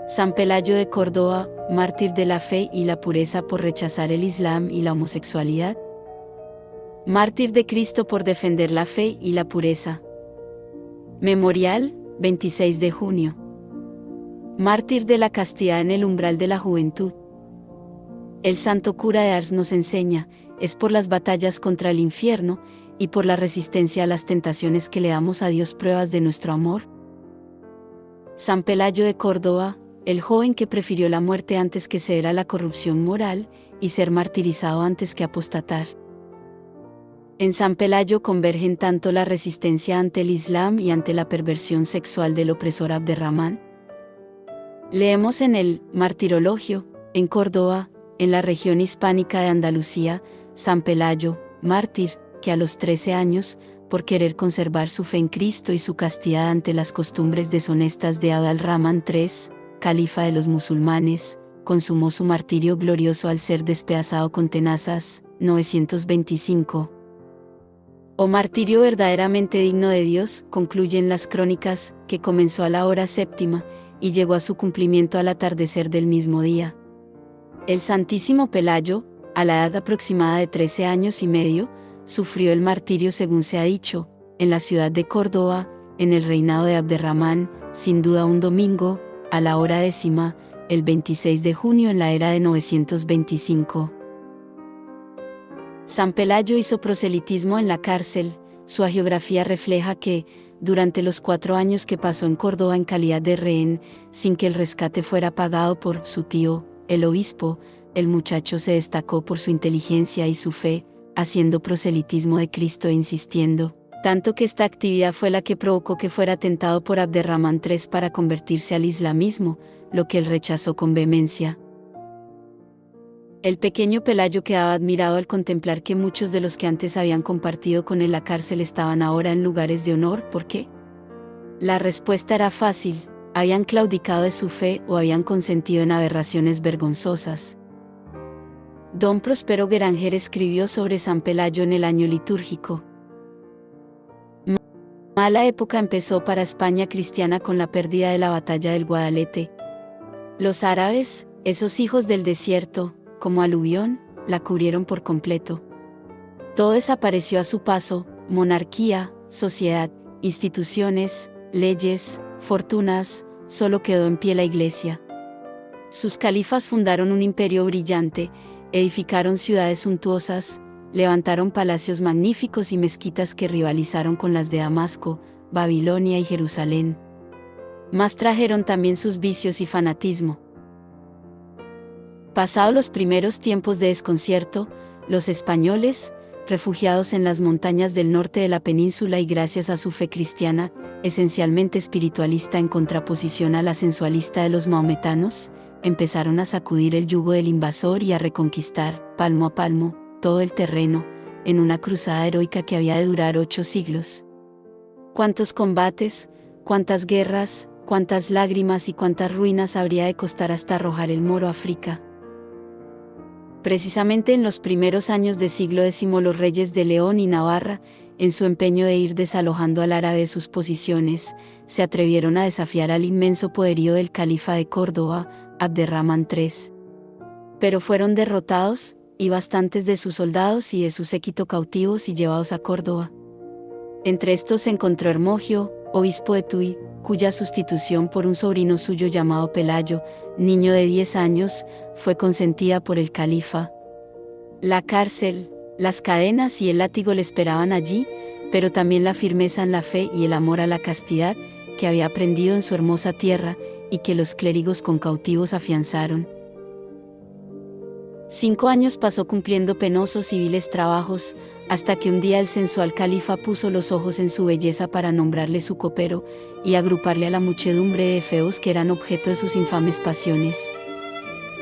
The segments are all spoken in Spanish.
San Pelayo de Córdoba, mártir de la fe y la pureza por rechazar el Islam y la homosexualidad. Mártir de Cristo por defender la fe y la pureza. Memorial, 26 de junio. Mártir de la castidad en el umbral de la juventud. El santo cura de Ars nos enseña, es por las batallas contra el infierno, y por la resistencia a las tentaciones que le damos a Dios pruebas de nuestro amor. San Pelayo de Córdoba, el joven que prefirió la muerte antes que ceder a la corrupción moral, y ser martirizado antes que apostatar. En San Pelayo convergen tanto la resistencia ante el Islam y ante la perversión sexual del opresor Abderramán. Leemos en el Martirologio, en Córdoba, en la región hispánica de Andalucía, San Pelayo, mártir, que a los 13 años, por querer conservar su fe en Cristo y su castidad ante las costumbres deshonestas de Abd-al-Rahman III, califa de los musulmanes, consumó su martirio glorioso al ser despedazado con tenazas, 925. O martirio verdaderamente digno de Dios, concluyen las crónicas, que comenzó a la hora séptima, y llegó a su cumplimiento al atardecer del mismo día. El Santísimo Pelayo, a la edad aproximada de 13 años y medio, sufrió el martirio según se ha dicho, en la ciudad de Córdoba, en el reinado de Abderramán, sin duda un domingo, a la hora décima, el 26 de junio en la era de 925. San Pelayo hizo proselitismo en la cárcel. Su hagiografía refleja que, durante los 4 años que pasó en Córdoba en calidad de rehén, sin que el rescate fuera pagado por su tío, el obispo, el muchacho se destacó por su inteligencia y su fe, haciendo proselitismo de Cristo e insistiendo, tanto que esta actividad fue la que provocó que fuera tentado por Abderramán III para convertirse al islamismo, lo que él rechazó con vehemencia. El pequeño Pelayo quedaba admirado al contemplar que muchos de los que antes habían compartido con él la cárcel estaban ahora en lugares de honor. ¿Por qué? La respuesta era fácil: habían claudicado de su fe o habían consentido en aberraciones vergonzosas. Don Próspero Gueranger escribió sobre San Pelayo en el año litúrgico. Mala época empezó para España cristiana con la pérdida de la batalla del Guadalete. Los árabes, esos hijos del desierto, como aluvión, la cubrieron por completo. Todo desapareció a su paso: monarquía, sociedad, instituciones, leyes, fortunas, solo quedó en pie la Iglesia. Sus califas fundaron un imperio brillante, edificaron ciudades suntuosas, levantaron palacios magníficos y mezquitas que rivalizaron con las de Damasco, Babilonia y Jerusalén. Mas trajeron también sus vicios y fanatismo. Pasados los primeros tiempos de desconcierto, los españoles, refugiados en las montañas del norte de la península y gracias a su fe cristiana, esencialmente espiritualista en contraposición a la sensualista de los maometanos, empezaron a sacudir el yugo del invasor y a reconquistar, palmo a palmo, todo el terreno, en una cruzada heroica que había de durar 8 siglos. Cuántos combates, cuántas guerras, cuántas lágrimas y cuántas ruinas habría de costar hasta arrojar el moro a África. Precisamente en los primeros años del siglo X los reyes de León y Navarra, en su empeño de ir desalojando al árabe de sus posiciones, se atrevieron a desafiar al inmenso poderío del califa de Córdoba, Abderramán III. Pero fueron derrotados, y bastantes de sus soldados y de su séquito cautivos y llevados a Córdoba. Entre estos se encontró Hermogio, obispo de Tuy, cuya sustitución por un sobrino suyo llamado Pelayo, niño de 10 años, fue consentida por el califa. La cárcel, las cadenas y el látigo le esperaban allí, pero también la firmeza en la fe y el amor a la castidad, que había aprendido en su hermosa tierra, y que los clérigos con cautivos afianzaron. 5 años pasó cumpliendo penosos y viles trabajos, hasta que un día el sensual califa puso los ojos en su belleza para nombrarle su copero, y agruparle a la muchedumbre de feos que eran objeto de sus infames pasiones.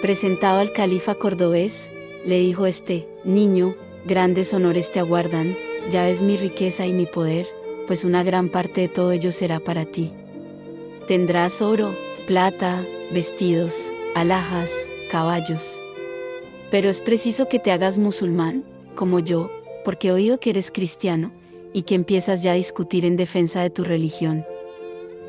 Presentado al califa cordobés, le dijo este: niño, grandes honores te aguardan, ya ves mi riqueza y mi poder, pues una gran parte de todo ello será para ti. Tendrás oro, plata, vestidos, alhajas, caballos. Pero es preciso que te hagas musulmán, como yo, porque he oído que eres cristiano, y que empiezas ya a discutir en defensa de tu religión.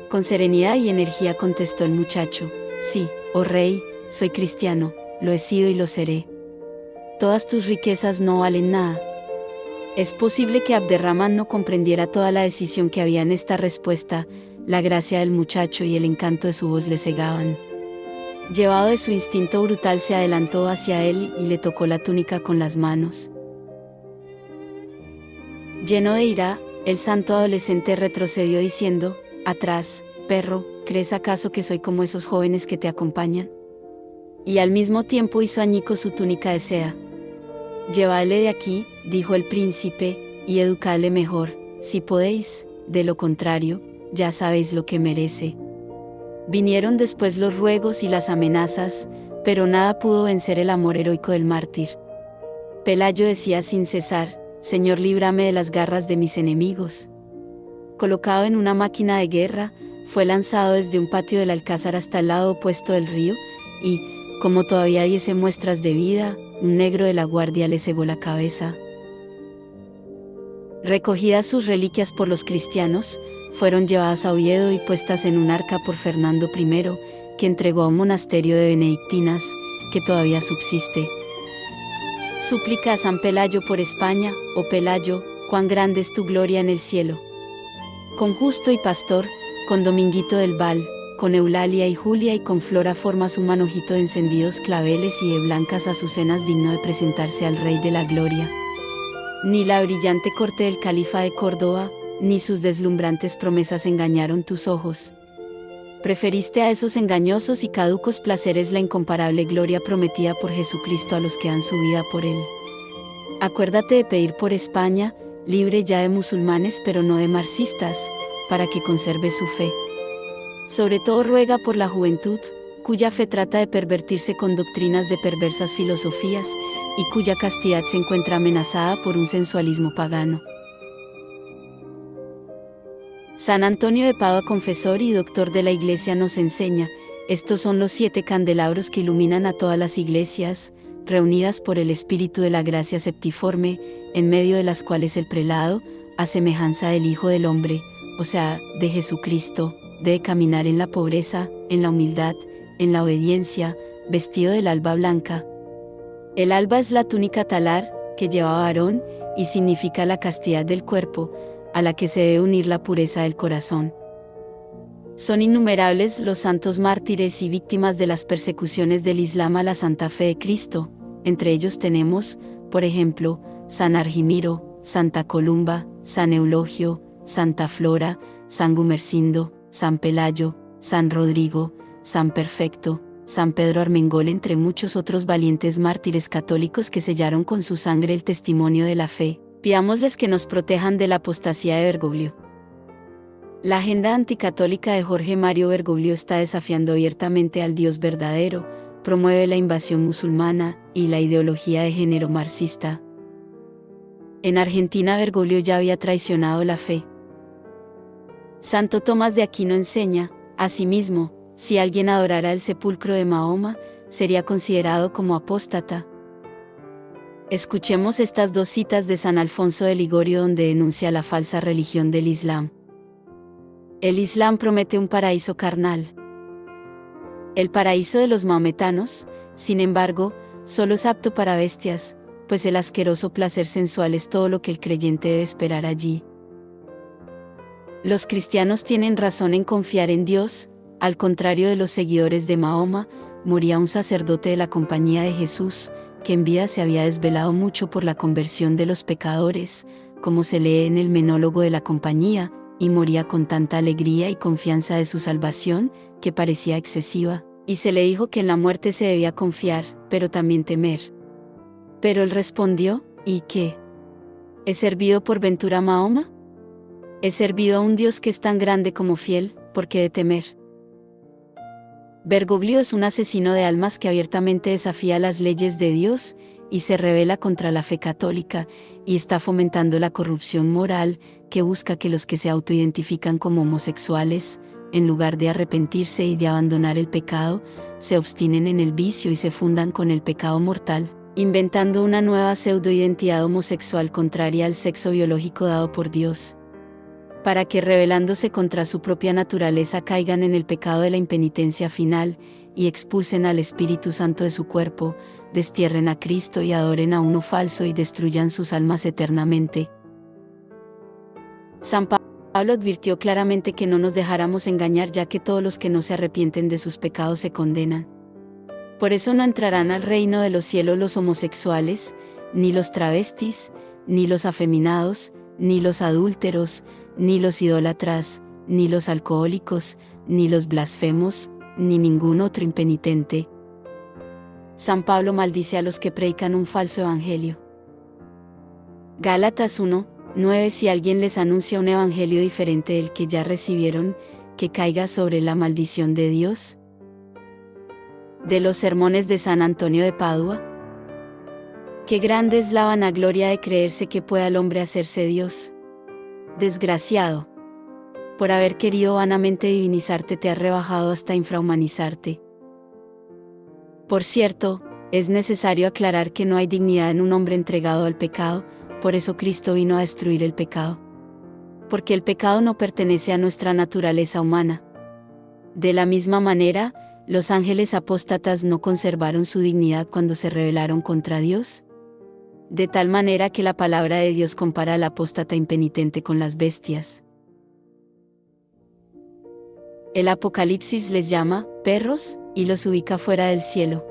Con serenidad y energía contestó el muchacho: Sí, oh rey, soy cristiano, lo he sido y lo seré. Todas tus riquezas no valen nada. Es posible que Abderramán no comprendiera toda la decisión que había en esta respuesta, la gracia del muchacho y el encanto de su voz le cegaban. Llevado de su instinto brutal se adelantó hacia él y le tocó la túnica con las manos. Lleno de ira, el santo adolescente retrocedió diciendo: «Atrás, perro, ¿crees acaso que soy como esos jóvenes que te acompañan?». Y al mismo tiempo hizo añicos su túnica de seda. «Llevadle de aquí», dijo el príncipe, «y educadle mejor, si podéis, de lo contrario, ya sabéis lo que merece». Vinieron después los ruegos y las amenazas, pero nada pudo vencer el amor heroico del mártir. Pelayo decía sin cesar: «Señor, líbrame de las garras de mis enemigos». Colocado en una máquina de guerra, fue lanzado desde un patio del alcázar hasta el lado opuesto del río, y, como todavía diese muestras de vida, un negro de la guardia le cegó la cabeza. Recogidas sus reliquias por los cristianos, fueron llevadas a Oviedo y puestas en un arca por Fernando I, que entregó a un monasterio de benedictinas, que todavía subsiste. Súplica a San Pelayo por España: «Oh Pelayo, cuán grande es tu gloria en el cielo». Con Justo y Pastor, con Dominguito del Val, con Eulalia y Julia y con Flora formas un manojito de encendidos claveles y de blancas azucenas digno de presentarse al Rey de la Gloria. Ni la brillante corte del califa de Córdoba, ni sus deslumbrantes promesas engañaron tus ojos. Preferiste a esos engañosos y caducos placeres la incomparable gloria prometida por Jesucristo a los que dan su vida por él. Acuérdate de pedir por España, libre ya de musulmanes pero no de marxistas, para que conserve su fe. Sobre todo ruega por la juventud, cuya fe trata de pervertirse con doctrinas de perversas filosofías, y cuya castidad se encuentra amenazada por un sensualismo pagano. San Antonio de Padua, confesor y doctor de la Iglesia, nos enseña: estos son los 7 candelabros que iluminan a todas las iglesias, reunidas por el Espíritu de la Gracia Septiforme, en medio de las cuales el prelado, a semejanza del Hijo del Hombre, o sea, de Jesucristo, debe caminar en la pobreza, en la humildad, en la obediencia, vestido del alba blanca. El alba es la túnica talar, que llevaba Aarón, y significa la castidad del cuerpo, a la que se debe unir la pureza del corazón. Son innumerables los santos mártires y víctimas de las persecuciones del Islam a la Santa Fe de Cristo. Entre ellos tenemos, por ejemplo, San Argimiro, Santa Columba, San Eulogio, Santa Flora, San Gumersindo, San Pelayo, San Rodrigo, San Perfecto, San Pedro Armengol, entre muchos otros valientes mártires católicos que sellaron con su sangre el testimonio de la fe. Pidámosles que nos protejan de la apostasía de Bergoglio. La agenda anticatólica de Jorge Mario Bergoglio está desafiando abiertamente al Dios verdadero, promueve la invasión musulmana y la ideología de género marxista. En Argentina, Bergoglio ya había traicionado la fe. Santo Tomás de Aquino enseña, asimismo, si alguien adorara el sepulcro de Mahoma, sería considerado como apóstata. Escuchemos estas 2 citas de San Alfonso de Ligorio donde denuncia la falsa religión del Islam. El Islam promete un paraíso carnal. El paraíso de los maometanos, sin embargo, solo es apto para bestias, pues el asqueroso placer sensual es todo lo que el creyente debe esperar allí. Los cristianos tienen razón en confiar en Dios. Al contrario de los seguidores de Mahoma, moría un sacerdote de la Compañía de Jesús, que en vida se había desvelado mucho por la conversión de los pecadores, como se lee en el Menólogo de la Compañía, y moría con tanta alegría y confianza de su salvación, que parecía excesiva, y se le dijo que en la muerte se debía confiar, pero también temer. Pero él respondió: ¿y qué? ¿He servido por ventura a Mahoma? He servido a un Dios que es tan grande como fiel, ¿por qué de temer? Bergoglio es un asesino de almas que abiertamente desafía las leyes de Dios y se rebela contra la fe católica, y está fomentando la corrupción moral, que busca que los que se autoidentifican como homosexuales, en lugar de arrepentirse y de abandonar el pecado, se obstinen en el vicio y se fundan con el pecado mortal, inventando una nueva pseudoidentidad homosexual contraria al sexo biológico dado por Dios, para que rebelándose contra su propia naturaleza caigan en el pecado de la impenitencia final, y expulsen al Espíritu Santo de su cuerpo, destierren a Cristo y adoren a uno falso y destruyan sus almas eternamente. San Pablo advirtió claramente que no nos dejáramos engañar, ya que todos los que no se arrepienten de sus pecados se condenan. Por eso no entrarán al reino de los cielos los homosexuales, ni los travestis, ni los afeminados, ni los adúlteros, ni los idólatras, ni los alcohólicos, ni los blasfemos, ni ningún otro impenitente. San Pablo maldice a los que predican un falso evangelio. Gálatas 1:9. Si alguien les anuncia un evangelio diferente del que ya recibieron, que caiga sobre la maldición de Dios. De los sermones de San Antonio de Padua. Qué grande es la vanagloria de creerse que pueda el hombre hacerse Dios. Desgraciado. Por haber querido vanamente divinizarte te has rebajado hasta infrahumanizarte. Por cierto, es necesario aclarar que no hay dignidad en un hombre entregado al pecado, por eso Cristo vino a destruir el pecado. Porque el pecado no pertenece a nuestra naturaleza humana. De la misma manera, los ángeles apóstatas no conservaron su dignidad cuando se rebelaron contra Dios. De tal manera que la palabra de Dios compara al apóstata impenitente con las bestias. El Apocalipsis les llama perros y los ubica fuera del cielo.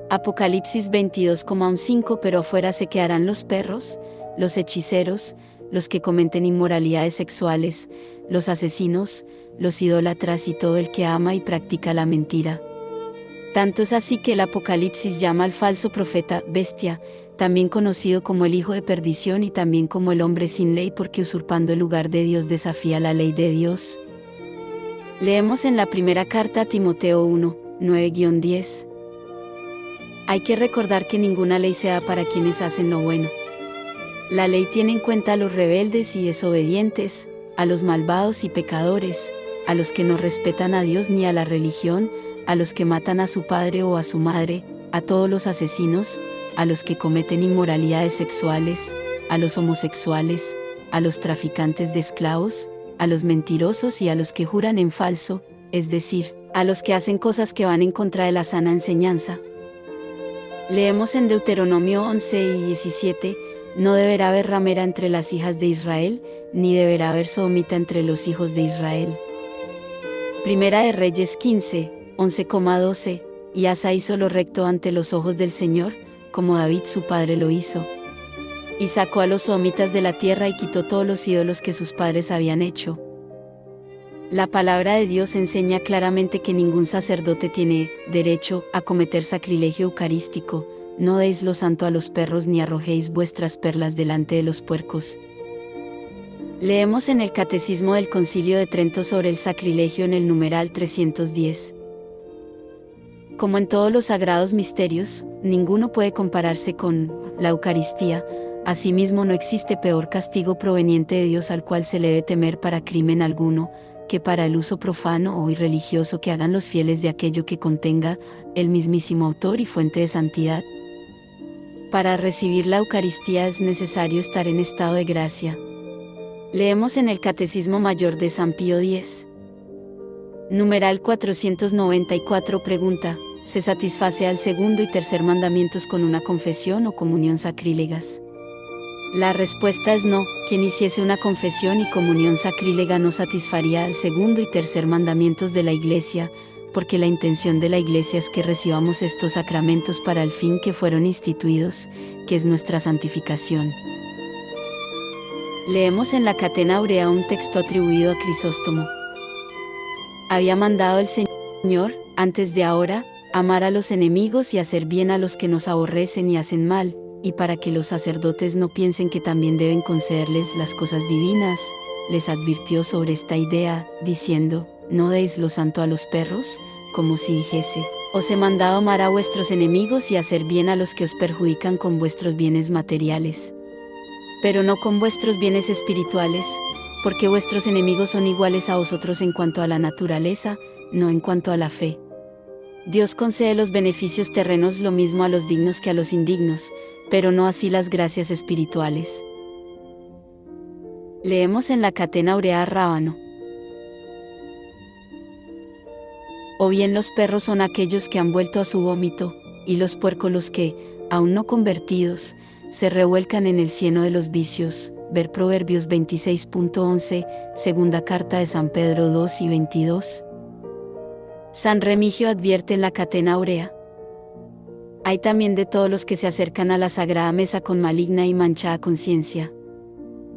Apocalipsis 22,15. Pero afuera se quedarán los perros, los hechiceros, los que cometen inmoralidades sexuales, los asesinos, los idólatras y todo el que ama y practica la mentira. Tanto es así que el Apocalipsis llama al falso profeta bestia, también conocido como el hijo de perdición y también como el hombre sin ley, porque usurpando el lugar de Dios desafía la ley de Dios. Leemos en la primera carta a Timoteo 1:9-10. Hay que recordar que ninguna ley se da para quienes hacen lo bueno. La ley tiene en cuenta a los rebeldes y desobedientes, a los malvados y pecadores, a los que no respetan a Dios ni a la religión, a los que matan a su padre o a su madre, a todos los asesinos, a los que cometen inmoralidades sexuales, a los homosexuales, a los traficantes de esclavos, a los mentirosos y a los que juran en falso, es decir, a los que hacen cosas que van en contra de la sana enseñanza. Leemos en Deuteronomio 11:17, no deberá haber ramera entre las hijas de Israel, ni deberá haber sodomita entre los hijos de Israel. Primera de Reyes 15:11-12, y Asa hizo lo recto ante los ojos del Señor, como David su padre lo hizo. Y sacó a los sodomitas de la tierra y quitó todos los ídolos que sus padres habían hecho. La palabra de Dios enseña claramente que ningún sacerdote tiene derecho a cometer sacrilegio eucarístico. No deis lo santo a los perros ni arrojéis vuestras perlas delante de los puercos. Leemos en el Catecismo del Concilio de Trento sobre el sacrilegio en el numeral 310. Como en todos los sagrados misterios, ninguno puede compararse con la Eucaristía. Asimismo no existe peor castigo proveniente de Dios al cual se le debe temer para crimen alguno, que para el uso profano o irreligioso que hagan los fieles de aquello que contenga el mismísimo autor y fuente de santidad. Para recibir la Eucaristía es necesario estar en estado de gracia. Leemos en el Catecismo Mayor de San Pío X. Numeral 494 pregunta, ¿se satisface al segundo y tercer mandamientos con una confesión o comunión sacrílegas? La respuesta es no. Quien hiciese una confesión y comunión sacrílega no satisfaría al segundo y tercer mandamientos de la Iglesia, porque la intención de la Iglesia es que recibamos estos sacramentos para el fin que fueron instituidos, que es nuestra santificación. Leemos en la Catena Aurea un texto atribuido a Crisóstomo. Había mandado el Señor, antes de ahora, amar a los enemigos y hacer bien a los que nos aborrecen y hacen mal, y para que los sacerdotes no piensen que también deben concederles las cosas divinas, les advirtió sobre esta idea, diciendo, no deis lo santo a los perros, como si dijese, os he mandado amar a vuestros enemigos y hacer bien a los que os perjudican con vuestros bienes materiales. Pero no con vuestros bienes espirituales, porque vuestros enemigos son iguales a vosotros en cuanto a la naturaleza, no en cuanto a la fe. Dios concede los beneficios terrenos lo mismo a los dignos que a los indignos, pero no así las gracias espirituales. Leemos en la Catena Aurea Rábano. O bien los perros son aquellos que han vuelto a su vómito, y los puercos los que, aún no convertidos, se revuelcan en el cieno de los vicios. Ver Proverbios 26.11, segunda carta de San Pedro 2 y 22. San Remigio advierte en la Catena Aurea. Hay también de todos los que se acercan a la sagrada mesa con maligna y manchada conciencia.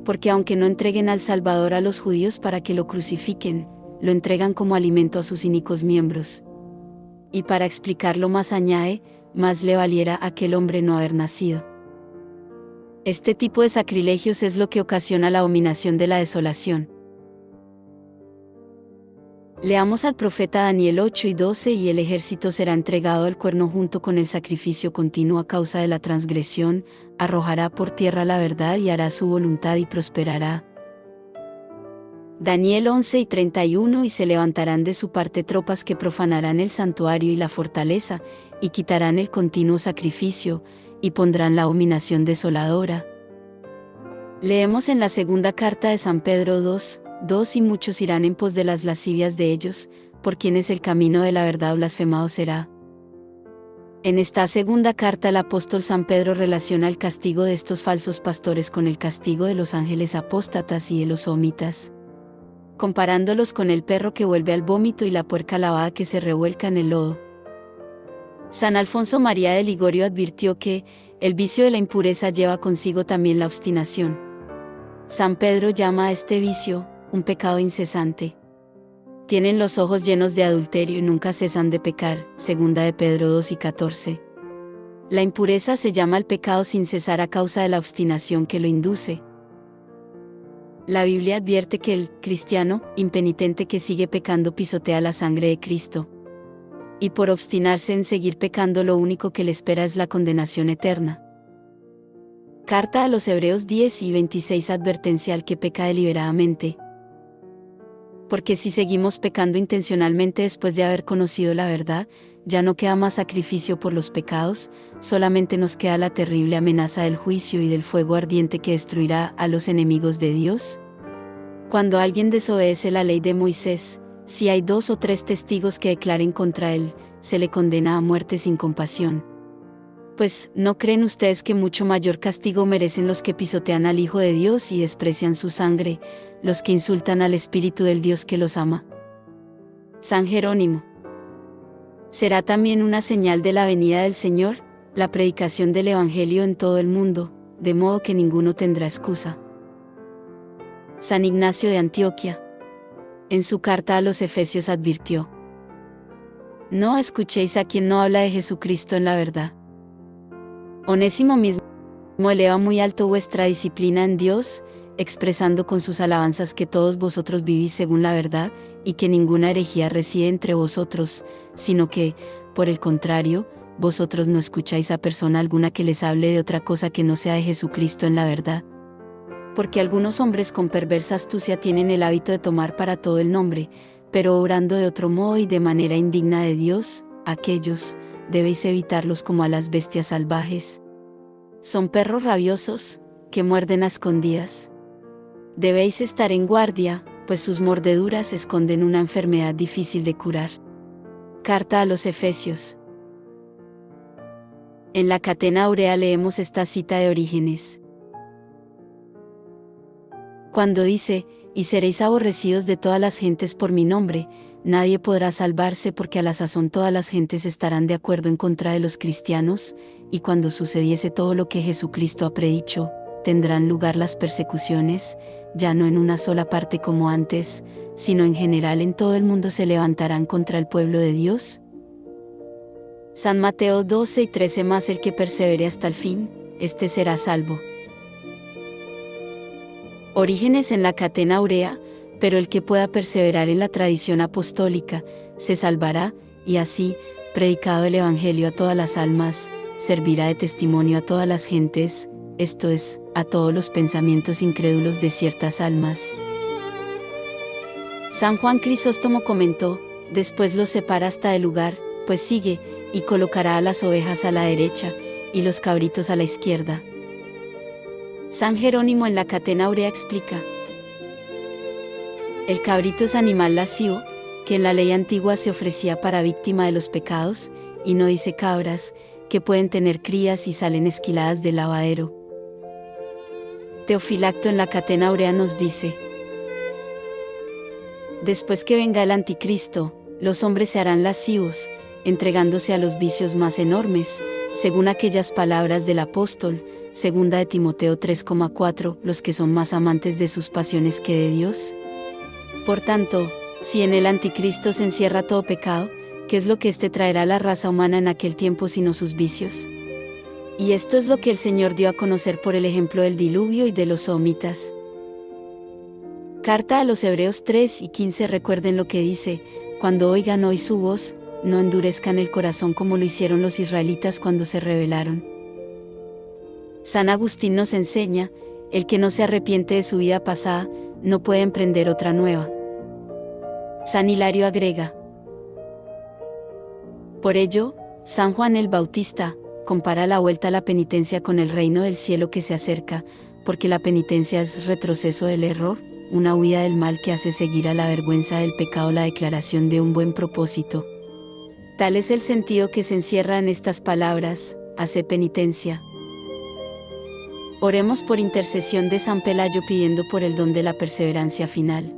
Porque aunque no entreguen al Salvador a los judíos para que lo crucifiquen, lo entregan como alimento a sus inicuos miembros. Y para explicarlo más añade, más le valiera a aquel hombre no haber nacido. Este tipo de sacrilegios es lo que ocasiona la abominación de la desolación. Leamos al profeta Daniel 8 y 12: y el ejército será entregado al cuerno junto con el sacrificio continuo a causa de la transgresión, arrojará por tierra la verdad y hará su voluntad y prosperará. Daniel 11 y 31: y se levantarán de su parte tropas que profanarán el santuario y la fortaleza, y quitarán el continuo sacrificio, y pondrán la abominación desoladora. Leemos en la segunda carta de San Pedro 2: y muchos irán en pos de las lascivias de ellos, por quienes el camino de la verdad blasfemado será. En esta segunda carta el apóstol San Pedro relaciona el castigo de estos falsos pastores con el castigo de los ángeles apóstatas y de los somitas, comparándolos con el perro que vuelve al vómito y la puerca lavada que se revuelca en el lodo. San Alfonso María de Ligorio advirtió que el vicio de la impureza lleva consigo también la obstinación. San Pedro llama a este vicio un pecado incesante. Tienen los ojos llenos de adulterio y nunca cesan de pecar, segunda de Pedro 2 y 14. La impureza se llama el pecado sin cesar a causa de la obstinación que lo induce. La Biblia advierte que el cristiano impenitente que sigue pecando pisotea la sangre de Cristo. Y por obstinarse en seguir pecando lo único que le espera es la condenación eterna. Carta a los Hebreos 10 y 26: advertencia al que peca deliberadamente. Porque si seguimos pecando intencionalmente después de haber conocido la verdad, ya no queda más sacrificio por los pecados, solamente nos queda la terrible amenaza del juicio y del fuego ardiente que destruirá a los enemigos de Dios. Cuando alguien desobedece la ley de Moisés, si hay 2 o 3 testigos que declaren contra él, se le condena a muerte sin compasión. Pues, ¿no creen ustedes que mucho mayor castigo merecen los que pisotean al Hijo de Dios y desprecian su sangre, los que insultan al Espíritu del Dios que los ama? San Jerónimo. Será también una señal de la venida del Señor, la predicación del Evangelio en todo el mundo, de modo que ninguno tendrá excusa. San Ignacio de Antioquía. En su carta a los Efesios advirtió: no escuchéis a quien no habla de Jesucristo en la verdad. Onésimo mismo eleva muy alto vuestra disciplina en Dios, expresando con sus alabanzas que todos vosotros vivís según la verdad, y que ninguna herejía reside entre vosotros, sino que, por el contrario, vosotros no escucháis a persona alguna que les hable de otra cosa que no sea de Jesucristo en la verdad. Porque algunos hombres con perversa astucia tienen el hábito de tomar para todo el nombre, pero obrando de otro modo y de manera indigna de Dios, aquellos debéis evitarlos como a las bestias salvajes. Son perros rabiosos, que muerden a escondidas. Debéis estar en guardia, pues sus mordeduras esconden una enfermedad difícil de curar. Carta a los Efesios. En la Catena Aurea leemos esta cita de Orígenes. Cuando dice: y seréis aborrecidos de todas las gentes por mi nombre, nadie podrá salvarse porque a la sazón todas las gentes estarán de acuerdo en contra de los cristianos, y cuando sucediese todo lo que Jesucristo ha predicho, tendrán lugar las persecuciones, ya no en una sola parte como antes, sino en general en todo el mundo se levantarán contra el pueblo de Dios. San Mateo 12 y 13: mas el que persevere hasta el fin, este será salvo. Orígenes en la Catena Aurea: pero el que pueda perseverar en la tradición apostólica, se salvará, y así, predicado el Evangelio a todas las almas, servirá de testimonio a todas las gentes, esto es, a todos los pensamientos incrédulos de ciertas almas. San Juan Crisóstomo comentó: después los separa hasta el lugar, pues sigue, y colocará a las ovejas a la derecha, y los cabritos a la izquierda. San Jerónimo en la Catena Aurea explica: el cabrito es animal lascivo, que en la ley antigua se ofrecía para víctima de los pecados, y no dice cabras, que pueden tener crías y salen esquiladas del lavadero. Teofilacto en la Catena Aurea nos dice: después que venga el anticristo, los hombres se harán lascivos, entregándose a los vicios más enormes, según aquellas palabras del apóstol, segunda de Timoteo 3,4, los que son más amantes de sus pasiones que de Dios. Por tanto, si en el anticristo se encierra todo pecado, ¿qué es lo que éste traerá a la raza humana en aquel tiempo sino sus vicios? Y esto es lo que el Señor dio a conocer por el ejemplo del diluvio y de los sodomitas. Carta a los Hebreos 3 y 15. Recuerden lo que dice: cuando oigan hoy su voz, no endurezcan el corazón como lo hicieron los israelitas cuando se rebelaron. San Agustín nos enseña: el que no se arrepiente de su vida pasada, no puede emprender otra nueva. San Hilario agrega: por ello, San Juan el Bautista compara la vuelta a la penitencia con el reino del cielo que se acerca, porque la penitencia es retroceso del error, una huida del mal que hace seguir a la vergüenza del pecado la declaración de un buen propósito. Tal es el sentido que se encierra en estas palabras: hace penitencia. Oremos por intercesión de San Pelayo pidiendo por el don de la perseverancia final.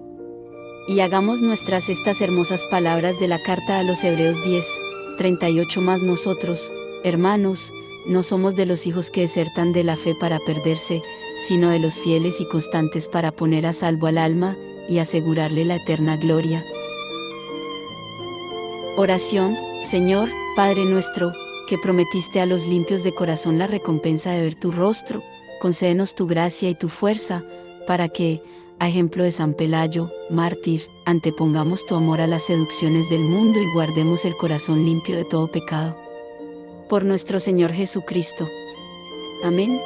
Y hagamos nuestras estas hermosas palabras de la carta a los Hebreos 10:38. Mas nosotros, hermanos, no somos de los hijos que desertan de la fe para perderse, sino de los fieles y constantes para poner a salvo al alma, y asegurarle la eterna gloria. Oración. Señor, Padre nuestro, que prometiste a los limpios de corazón la recompensa de ver tu rostro, concédenos tu gracia y tu fuerza, para que, a ejemplo de San Pelayo, mártir, antepongamos tu amor a las seducciones del mundo y guardemos el corazón limpio de todo pecado. Por nuestro Señor Jesucristo. Amén.